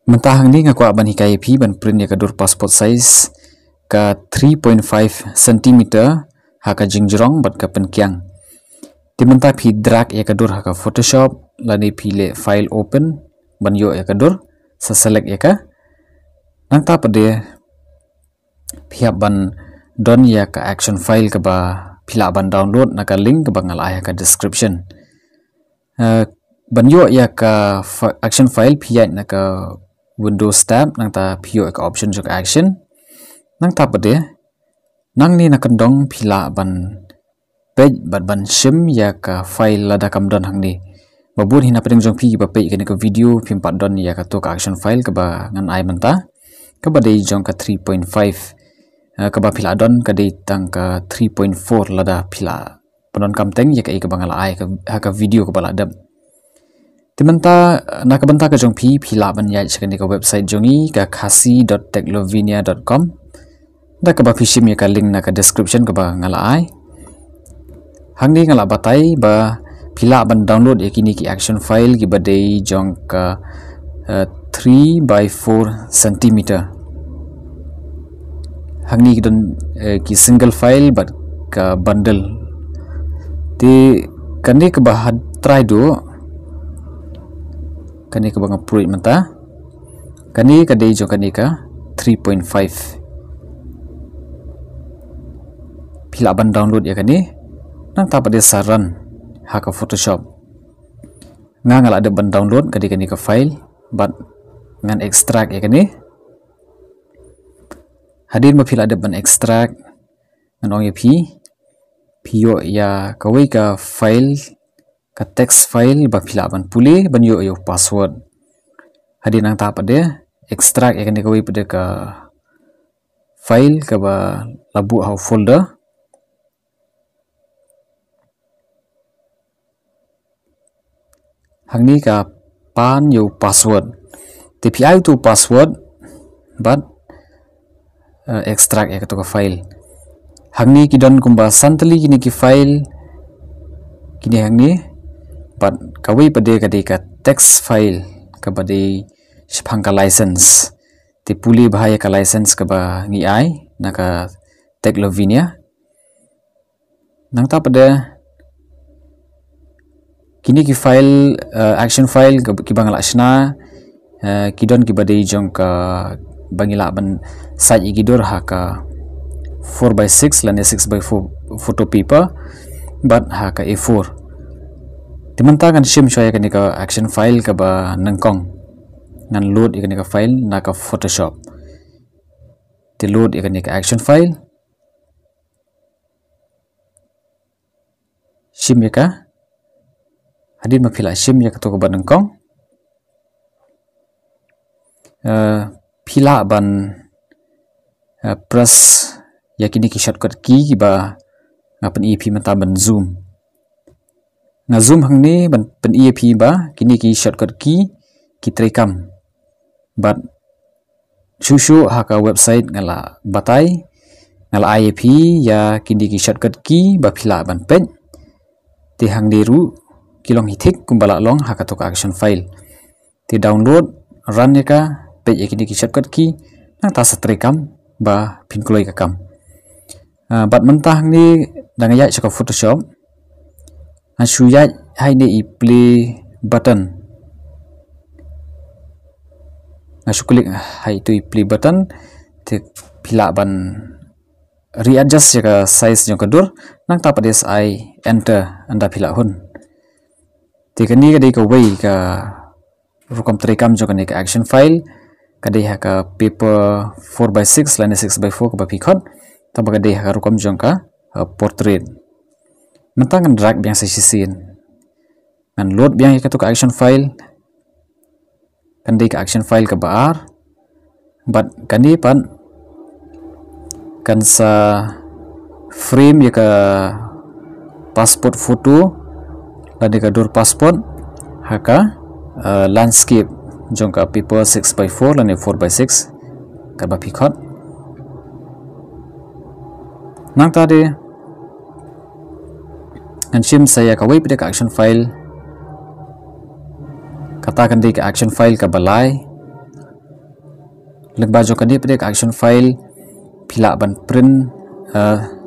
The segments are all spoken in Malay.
Mentah ni ngaku ban hikai pi ban print ya kadur passport size ka 3.5 cm haka jingjrong bat ka penkiang. Di mentah pi drag ya kadur haka Photoshop lani pilih file open ban yo ya kadur select ya ka. Nang ta pade pihak ban don ya ka action file ka ba pila ban download naka link ka bangal ya ka description. Ban yo ya ka action file pihak naka Windows tab nang ta pio ka option jok action nang ta pade nang ni nakandong pila ban page ban shim ya ka file lada kam don hang ni babun hina pedeng jong pi ba page ka video pimpat don ya ka to ka action file ka ba ngan ai menta ka ba dei jong ka 3.5 ka ba pila don ka dei tang ka 3.4 lada pila penon kam teng ya ka bangal ai ka video ka bala dam Timenta nakabenta ka jong pila ban ya chakani ka website jongi ka khasi.techlovenia.com da ka ba fishim ya ka link na ka description ka ba ngala ai hangni ngala batai ba pila ban download ya kini ki action file ki badai jong ka 3 by 4 cm hangni ki don ki single file but ka bundle ti kani ka ba try do kani ka bang approve menta kani ka dei jo kani ka 3.5 pila ban download ya kani nang ta pada saran haka Photoshop ngal ada ban download kani ka file but ngan extract ya kani hadir ma pila ada ban extract ngan ong pio ya kawai ka file ka text file ba pila ban puli ban yo password hadin nang ta pada extract ya kani kawai pada ka file ka ba labu au folder hang ni ka pan yo password TPI tu password but extract ya ka file hang ni kidon kumba santali kini ki file kini hang ni but kawai pada ka text file ka bade shphang ka license ti puli bahaya ka license ka ba ngi ai naka Techlovenia nang ta pada kini ki file action file ki bangala shna kidon ki bade jong ka bangila ban site igidor ha ka 4x6 lane 6x4 photo paper but ha ka A4 Timenta kan shim shoya kani ka action file ka ba nangkong ngan load ikani ka file na ka Photoshop ti load ikani ka action file shim ya ka hadin ma pila shim ya ka to ka ba nangkong pila ban press ya kini ki shortcut key ba ngapan EP menta ban zoom na zoom hang ni ban pen EP ba kini ki shortcut key ki terekam but shushu haka website ngala batai ngala IAP ya kini ki shortcut key ba pila ban pen ti hang deru kilong hitik kumbala long haka to action file ti download run ya ka page kini ki shortcut key nang ta terekam ba pin kloi ka kam but mentah ni dangaya ka Photoshop Asuyat hai ni play button asu klik hai tu play button te pila ban readjust ya size yang kedur nang ta pades ai enter anda pila hun te kani ka dei ka way ka rukam terekam jo kani ka action file ka dei ha ka paper 4x6 lane 6x4 ka ba pikot ta ba ka dei ha rukam jong ka portrait Mentang drag biang sesisin kan load biang ka to ka action file kan dei ka action file ka baar but kani pan kan sa frame ya ka passport photo lade ka dur passport haka landscape jong ka paper 6x4 lane 4x6 ka ba pikot nang tadi Anshim saya kawai pada ka action file katakan di ka action file ka balai lengba jo kade pada action file pila ban print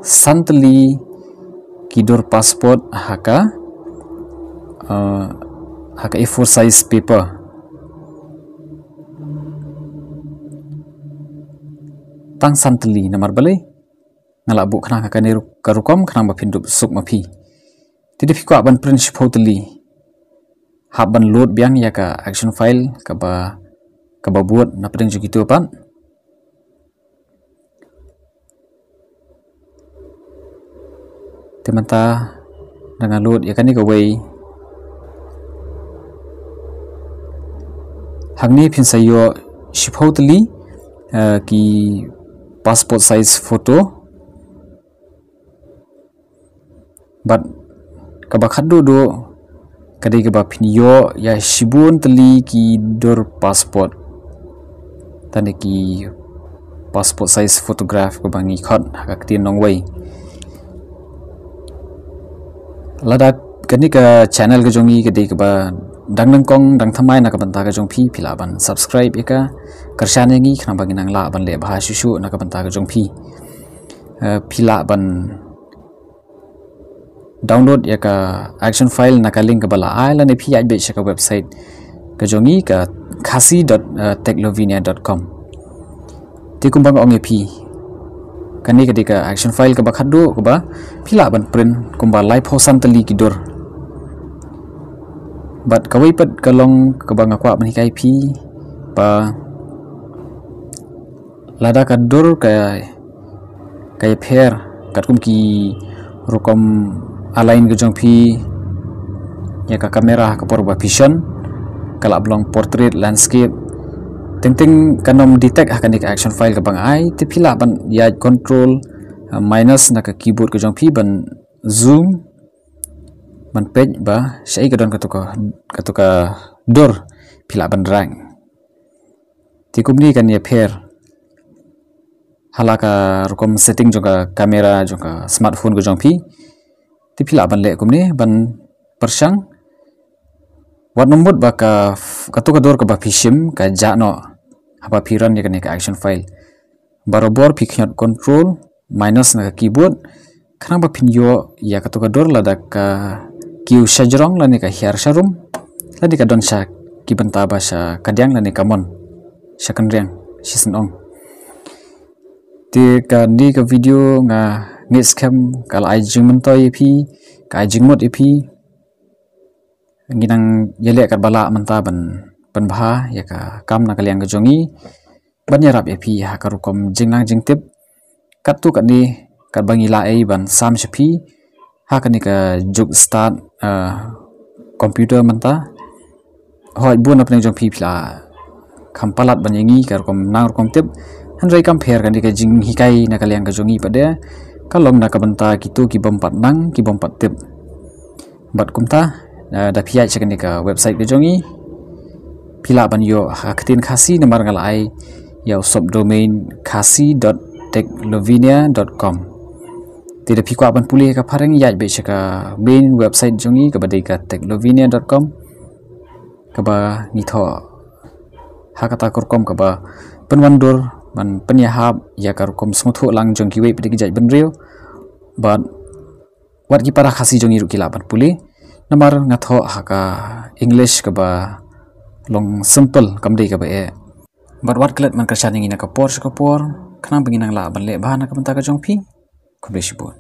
santali kidur passport haka A4 size paper tang santali namar balai ngalak bu khana ka ne karukom khana ba pindup suk mapi tidak fikwa ban print shipotali haban load biang ya ka action file ka ba buat na pedeng gitu pan temanta dengan load ya kan ni ka way hangni pin sayo shipotali ki passport size photo but kabakado do kadai kaba pinyo ya shibun tali ki dor passport tane ki passport size photograph ko bangi khot haka tin nong way lada kani ka channel ka jongi kadai kaba dang kong dang thamai na ka banta ka jong phi philaban subscribe eka karshane ngi khna bangin ang la ban le bha shu na ka banta ka jong phi philaban download ya ka action file na ka link ka bala aila ne phi be ka website ka jongi ka khasi.techlovenia.com ti kumbang ong phi kani ka dika action file ka bakhadu ka ba phila ban print kumba live hosan tali kidur but kawai pat kalong ka bang akwa ban kai phi pa lada ka dur ka kay pair katkum ki rukom alain ke jong phi ya ka kamera ka por ba vision kala blong portrait landscape ting kanom detect akan ka action file ka bang ai te phila ban ya control minus na ka keyboard ke jong phi ban zoom ban page ba sai ka don ka to ka dor phila ban rang ti kumni kan ya pair halaka rukom setting juga kamera juga smartphone ke jong phi ti phila ban le kumni ban persang wat nombor baka katu kador ka ba phishim ka jano apa phiran ya ka action file barobor phikhyat control minus na keyboard khana ba phinyo ya katu kador lada ka kiu sajrong lani ka hiar sharum lani ka don sha ki banta ba sha kadyang lani kamon shakan riang season ong ti ka ni ka video nga ngis kam kal ai jing mentoy phi ka jing mot phi nginang yele kat bala menta ban bha ya ka kam na kaliang jongi ban yarap phi ha ka rukom jingnang jingtip kat tu kat ni kat bangi la ai ban sam shpi ha ka ni ka juk start computer menta hoi bun apne jong phi phla khampalat ban yangi ka rukom nang rukom tip hanrai compare kan ni ka jing hikai na kaliang jongi pada kalong na ka banta kitu ki bompat nang ki bompat tip bat kumta da phi ai ka website ke jongi phila ban yo haktin khasi namar ngal ai ya subdomain khasi.techlovenia.com tidak phi ko ban puli ka pharang ya be ka main website jongi ka badai ka techlovenia.com ka ba ni tho hakata korkom ka ba penwandur ban penyahap ya ka korkom smuthu lang jong ki we pedi jai ban rio but wat ki para khasi jongi ru kila ban puli namar ngatho haka english ka ba long simple kamdei ka ba e but what klet man ka shaning ina ka por khana bangin ang la ban le bhana ka banta ka jong phi khubli shibun